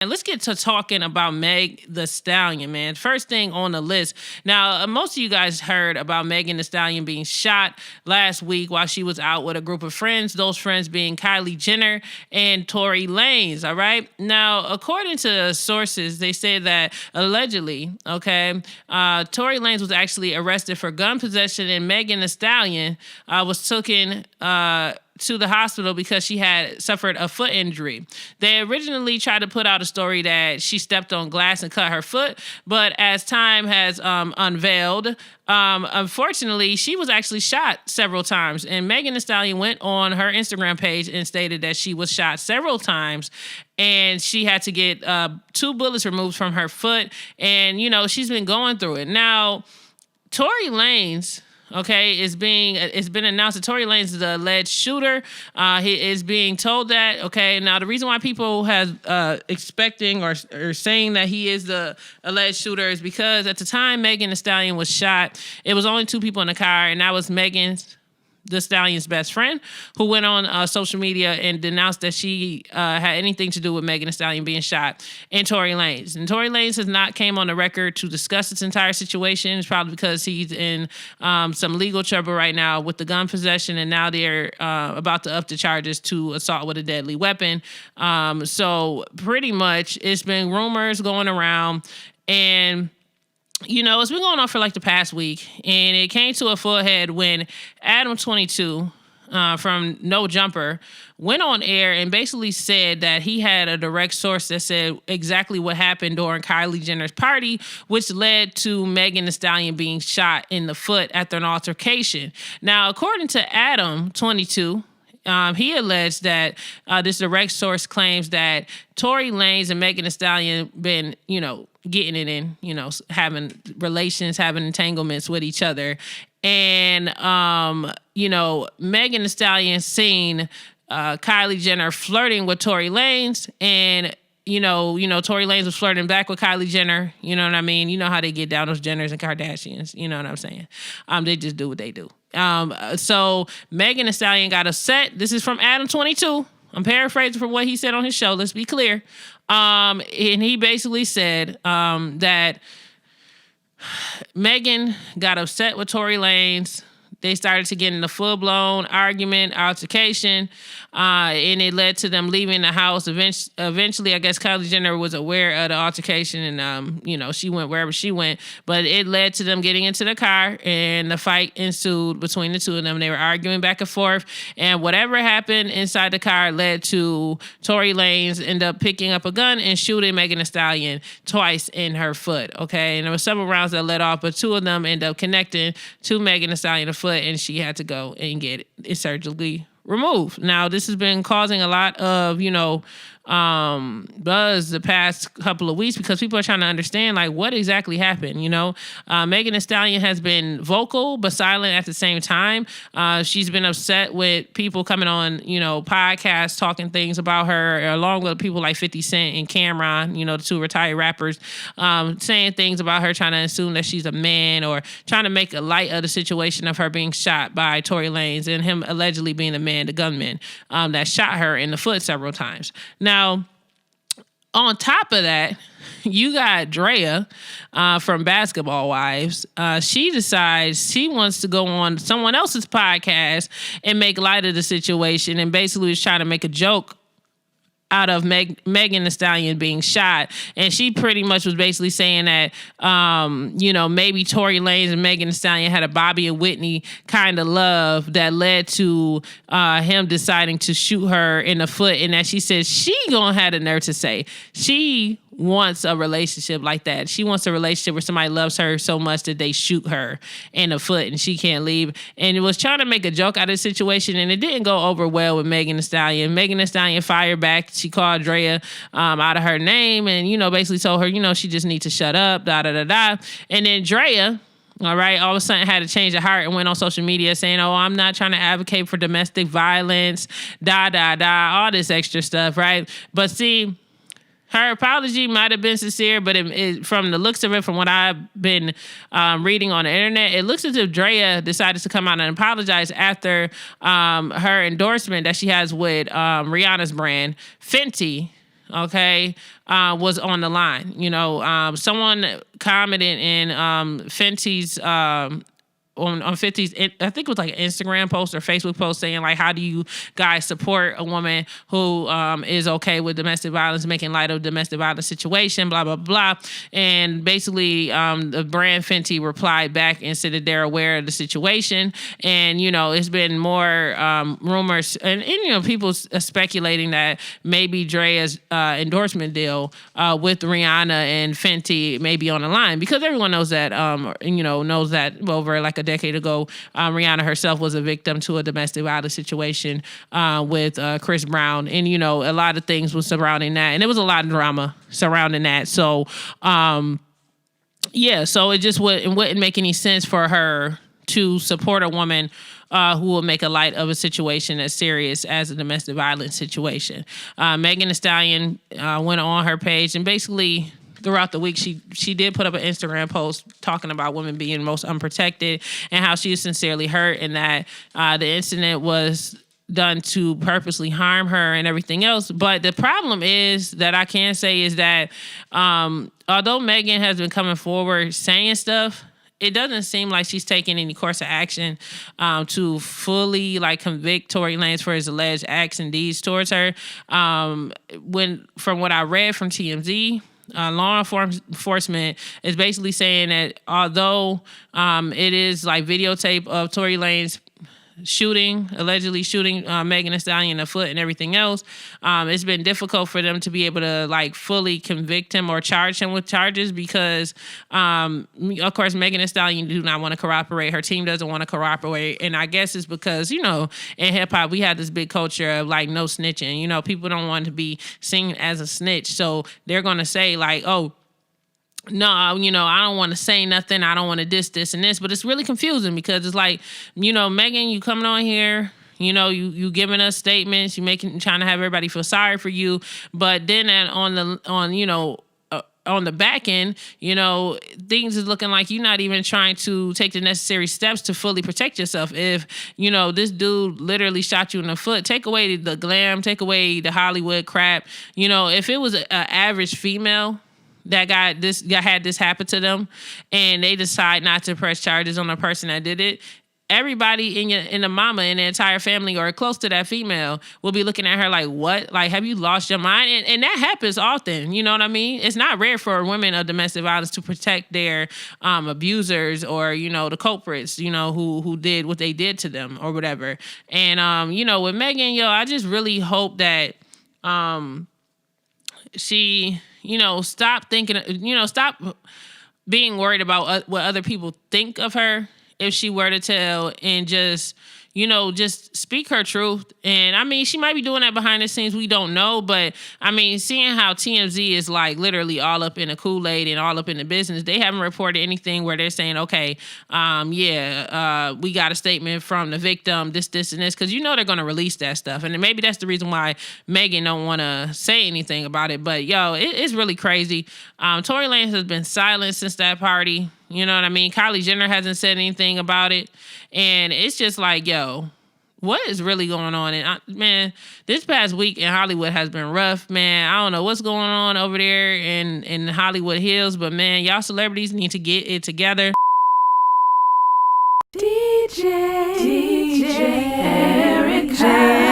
And let's get to talking about Meg the Stallion, man. First thing on the list. Now, most of you guys heard about Megan the Stallion being shot last week while she was out with a group of friends, those friends being Kylie Jenner and Tory Lanez, all right? Now, according to sources, they say that allegedly, okay, Tory Lanez was actually arrested for gun possession and Megan the Stallion was taken to the hospital because she had suffered a foot injury. They originally tried to put out a story that she stepped on glass and cut her foot, but as time has unveiled, unfortunately, she was actually shot several times. And Megan Thee Stallion went on her Instagram page and stated that she was shot several times and she had to get 2 bullets removed from her foot. And, you know, she's been going through it. Now, Tory Lanez, okay, it's been announced that Tory Lanez is the alleged shooter. He is being told that. Okay, now the reason why people have expecting or saying that he is the alleged shooter is because at the time Megan Thee Stallion was shot, it was only 2 people in the car, and that was Megan the Stallion's best friend, who went on social media and denounced that she had anything to do with Megan Thee Stallion being shot, and Tory Lanez. And Tory Lanez has not came on the record to discuss this entire situation. It's probably because he's in some legal trouble right now with the gun possession, and now they're about to up the charges to assault with a deadly weapon. So pretty much it's been rumors going around, and you know, it's been going on for like the past week, and it came to a full head when Adam22 from No Jumper went on air and basically said that he had a direct source that said exactly what happened during Kylie Jenner's party, which led to Megan Thee Stallion being shot in the foot after an altercation. Now, according to Adam22, he alleged that this direct source claims that Tory Lanez and Megan Thee Stallion been, you know, getting it in, you know, having relations, having entanglements with each other. And, you know, Megan Thee Stallion seen Kylie Jenner flirting with Tory Lanez, and you know, Tory Lanez was flirting back with Kylie Jenner. You know what I mean? You know how they get down, those Jenners and Kardashians. You know what I'm saying? They just do what they do. So Megan Thee Stallion got upset. This is from Adam22. I'm paraphrasing from what he said on his show. Let's be clear. And he basically said that Megan got upset with Tory Lanez. They started to get in a full-blown argument, altercation, and it led to them leaving the house. Eventually, I guess Kylie Jenner was aware of the altercation, and, you know, she went wherever she went. But it led to them getting into the car, and the fight ensued between the two of them. They were arguing back and forth, and whatever happened inside the car led to Tory Lanez end up picking up a gun and shooting Megan Thee Stallion twice in her foot, okay? And there were several rounds that let off, but 2 of them ended up connecting to Megan Thee Stallion in the foot, and she had to go and get it surgically removed. Now, this has been causing a lot of, you know, buzz the past couple of weeks because people are trying to understand, like, what exactly happened, you know? Megan Thee Stallion has been vocal but silent at the same time. She's been upset with people coming on, you know, podcasts talking things about her, along with people like 50 Cent and Cameron, you know, the 2 retired rappers, saying things about her, trying to assume that she's a man or trying to make a light of the situation of her being shot by Tory Lanez and him allegedly being the man, the gunman, that shot her in the foot several times. Now, on top of that, you got Drea from Basketball Wives. She decides she wants to go on someone else's podcast and make light of the situation, and basically was trying to make a joke out of Megan Thee Stallion being shot. And she pretty much was basically saying that, you know, maybe Tory Lanez and Megan Thee Stallion had a Bobby and Whitney kind of love that led to him deciding to shoot her in the foot. And that she said she gonna have the nerve to say she wants a relationship like that. She wants a relationship where somebody loves her so much that they shoot her in the foot and she can't leave. And it was trying to make a joke out of the situation, and it didn't go over well with Megan Thee Stallion. Megan Thee Stallion fired back. She called Drea out of her name and, you know, basically told her, you know, she just needs to shut up, da-da-da-da. And then Drea, all right, all of a sudden had to change of heart and went on social media saying, oh, I'm not trying to advocate for domestic violence, da-da-da, all this extra stuff, right? But see, her apology might have been sincere, but from the looks of it, from what I've been reading on the internet, it looks as if Drea decided to come out and apologize after her endorsement that she has with Rihanna's brand, Fenty. okay, was on the line. You know, someone commented in Fenty's on 50's, I think it was like an Instagram post or Facebook post saying like, how do you guys support a woman who is okay with domestic violence, making light of domestic violence situation, blah, blah, blah. And basically the brand Fenty replied back and said that they're aware of the situation. And, you know, it's been more rumors and, you know, people speculating that maybe Drea's endorsement deal with Rihanna and Fenty may be on the line, because everyone knows that, you know, knows that over like a decade ago, Rihanna herself was a victim to a domestic violence situation with Chris Brown. And, you know, a lot of things was surrounding that. And there was a lot of drama surrounding that. So, yeah, so it just wouldn't make any sense for her to support a woman who will make a light of a situation as serious as a domestic violence situation. Megan Thee Stallion went on her page and basically throughout the week, she did put up an Instagram post talking about women being most unprotected and how she is sincerely hurt, and that the incident was done to purposely harm her and everything else. But the problem is that I can say is that although Megan has been coming forward saying stuff, it doesn't seem like she's taking any course of action to fully like convict Tory Lanez for his alleged acts and deeds towards her. From what I read from TMZ, law enforcement is basically saying that although it is like videotape of Tory Lanez allegedly shooting Megan Thee Stallion in the foot and everything else, it's been difficult for them to be able to like fully convict him or charge him with charges because, of course, Megan Thee Stallion do not want to cooperate. Her team doesn't want to cooperate. And I guess it's because, you know, in hip hop, we have this big culture of like no snitching. You know, people don't want to be seen as a snitch. So they're going to say like, oh, no, you know, I don't want to say nothing. I don't want to this, and this. But it's really confusing because it's like, you know, Megan, you coming on here, you know, you giving us statements, trying to have everybody feel sorry for you. But then on the back end, you know, things is looking like you're not even trying to take the necessary steps to fully protect yourself. If, you know, this dude literally shot you in the foot, take away the glam, take away the Hollywood crap. You know, if it was an average female that had this happen to them and they decide not to press charges on the person that did it, everybody in the mama and the entire family or close to that female will be looking at her like, what? Like, have you lost your mind? And that happens often. You know what I mean? It's not rare for women of domestic violence to protect their abusers or, you know, the culprits, you know, who did what they did to them or whatever. And, you know, with Megan, I just really hope that she, you know, stop being worried about what other people think of her if she were to tell and just, you know, just speak her truth. And I mean, she might be doing that behind the scenes. We don't know. But I mean, seeing how TMZ is like literally all up in the Kool-Aid and all up in the business, they haven't reported anything where they're saying, okay, we got a statement from the victim, this, and this, because you know they're going to release that stuff. And maybe that's the reason why Megan don't want to say anything about it. But it's really crazy. Tory Lanez has been silent since that party. You know what I mean? Kylie Jenner hasn't said anything about it. And it's just like, what is really going on? And man, this past week in Hollywood has been rough, man. I don't know what's going on over there in Hollywood Hills, but man, y'all celebrities need to get it together. DJ Erica.